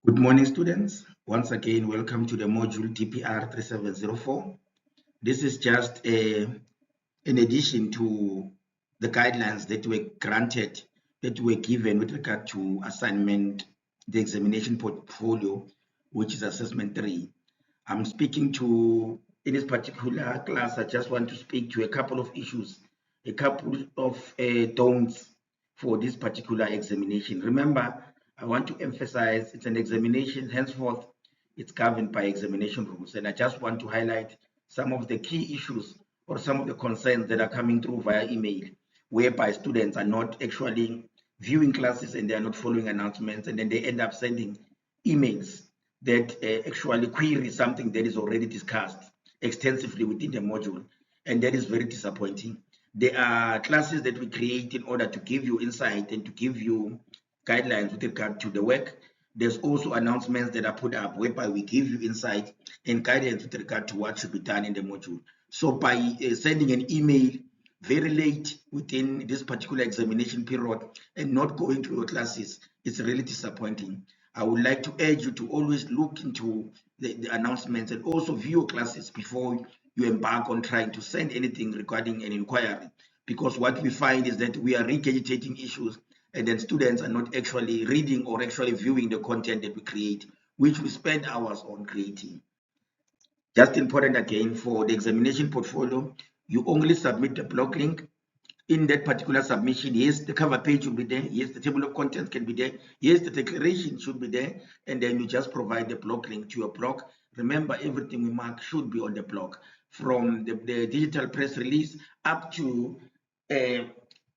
Good morning, students. Once again, welcome to the module DPR3704. This is just in addition to the guidelines that were granted, that were given with regard to assignment, the examination portfolio, which is assessment 3. I'm speaking to, in this particular class, I just want to speak to a couple of issues, a couple of don'ts for this particular examination. Remember, I want to emphasize it's an examination, henceforth, it's governed by examination rules. And I just want to highlight some of the key issues or some of the concerns that are coming through via email, whereby students are not actually viewing classes and they are not following announcements, and then they end up sending emails that actually query something that is already discussed extensively within the module, and that is very disappointing. There are classes that we create in order to give you insight and to give you guidelines with regard to the work. There's also announcements that are put up whereby we give you insight and guidance with regard to what should be done in the module. So by sending an email very late within this particular examination period and not going to your classes, it's really disappointing. I would like to urge you to always look into the announcements and also view your classes before you embark on trying to send anything regarding an inquiry. Because what we find is that we are regurgitating issues and then students are not actually reading or actually viewing the content that we create, which we spend hours on creating. Just important again, for the examination portfolio, you only submit the blog link. In that particular submission, yes, the cover page will be there, yes, the table of contents can be there, yes, the declaration should be there, and then you just provide the blog link to your blog. Remember, everything we mark should be on the blog, from the digital press release up to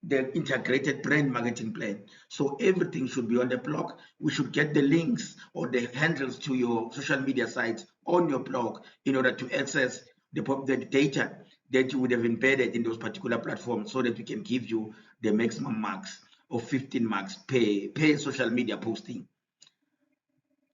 the integrated brand marketing plan. So everything should be on the blog. We should get the links or the handles to your social media sites on your blog in order to access the data that you would have embedded in those particular platforms, so that we can give you the maximum marks of 15 marks per social media posting.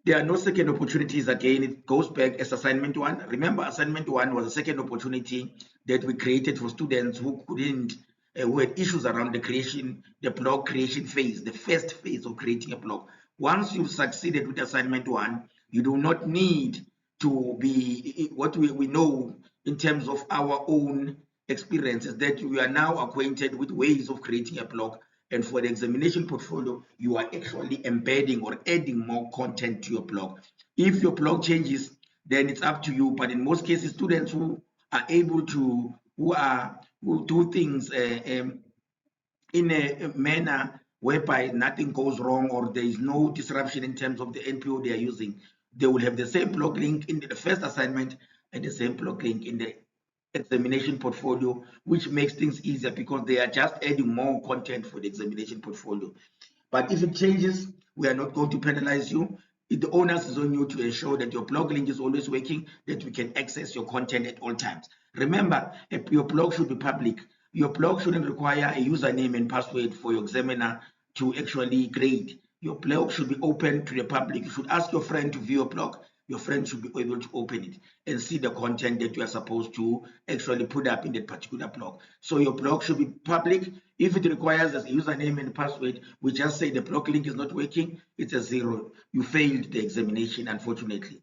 There are no second opportunities. Again, it goes back as assignment 1. Remember, assignment 1 was a second opportunity that we created for students who couldn't, who had issues around the blog creation phase, the first phase of creating a blog. Once you've succeeded with assignment 1, you do not need to be, what we know in terms of our own experiences, that we are now acquainted with ways of creating a blog. And for the examination portfolio, you are actually embedding or adding more content to your blog. If your blog changes, then it's up to you. But in most cases, students who are able to, who do things in a manner whereby nothing goes wrong or there is no disruption in terms of the NPO they are using, they will have the same blog link in the first assignment and the same blog link in the examination portfolio, which makes things easier because they are just adding more content for the examination portfolio. But if it changes, we are not going to penalize you. The onus is on you to ensure that your blog link is always working, that we can access your content at all times. Remember, your blog should be public. Your blog shouldn't require a username and password for your examiner to actually grade. Your blog should be open to the public. You should ask your friend to view your blog. Your friend should be able to open it and see the content that you are supposed to actually put up in that particular blog. So your blog should be public. If it requires a username and password, we just say the blog link is not working, it's a 0. You failed the examination, unfortunately.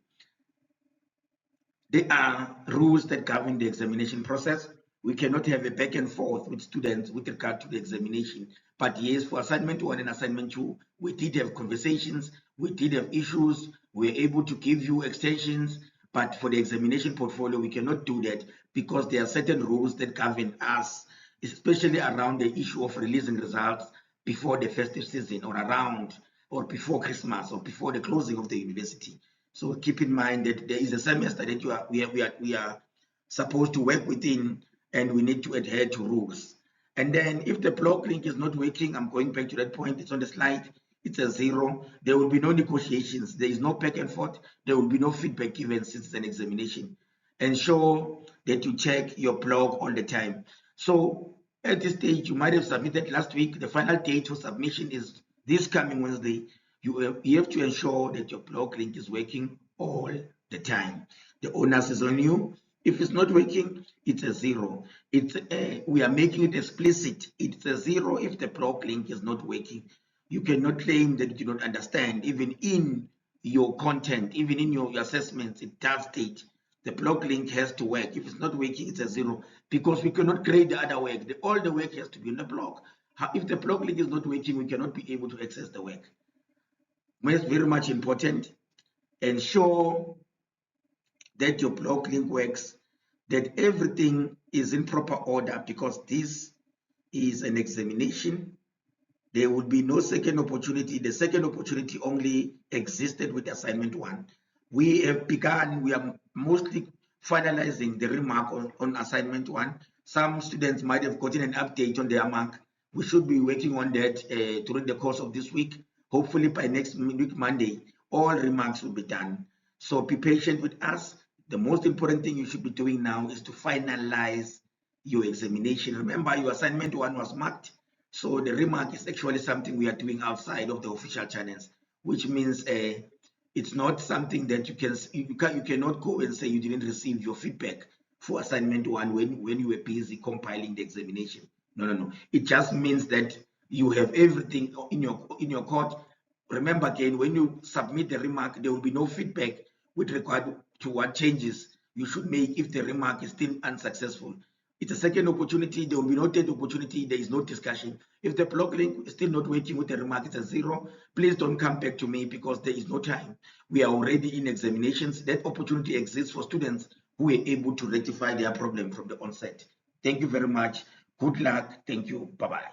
There are rules that govern the examination process. We cannot have a back and forth with students with regard to the examination. But yes, for assignment 1 and assignment 2, we did have conversations, we did have issues, we were able to give you extensions. But for the examination portfolio, we cannot do that because there are certain rules that govern us, especially around the issue of releasing results before the festive season or around or before Christmas or before the closing of the university. So keep in mind that there is a semester that we are supposed to work within, and we need to adhere to rules. And then if the blog link is not working, I'm going back to that point, it's on the slide, it's a 0. There will be no negotiations. There is no back and forth. There will be no feedback given since it's an examination. Ensure that you check your blog all the time. So at this stage, you might have submitted last week. The final date for submission is this coming Wednesday. You have to ensure that your blog link is working all the time. The onus is on you. If it's not working, it's a 0. We are making it explicit. It's a 0 if the blog link is not working. You cannot claim that you do not understand, even in your content, even in your assessments, it does state the block link has to work. If it's not working, it's a 0, because we cannot create the other work. All the work has to be in the block. If the block link is not working, we cannot be able to access the work. It's very much important. Ensure that your block link works, that everything is in proper order, because this is an examination. There will be no second opportunity. The second opportunity only existed with assignment 1. We have begun, we are mostly finalizing the remark on assignment 1. Some students might have gotten an update on their mark. We should be working on that during the course of this week. Hopefully by next week, Monday, all remarks will be done. So be patient with us. The most important thing you should be doing now is to finalize your examination. Remember, your assignment 1 was marked. So the remark is actually something we are doing outside of the official channels, which means it's not something that you cannot go and say you didn't receive your feedback for assignment 1 when you were busy compiling the examination. No. It just means that you have everything in your court. Remember again, when you submit the remark, there will be no feedback with regard to what changes you should make if the remark is still unsuccessful. It's a second opportunity. There will be no third opportunity. There is no discussion. If the block link is still not working with the remark, it's a 0. Please don't come back to me, because there is no time. We are already in examinations. That opportunity exists for students who are able to rectify their problem from the onset. Thank you very much. Good luck. Thank you. Bye-bye.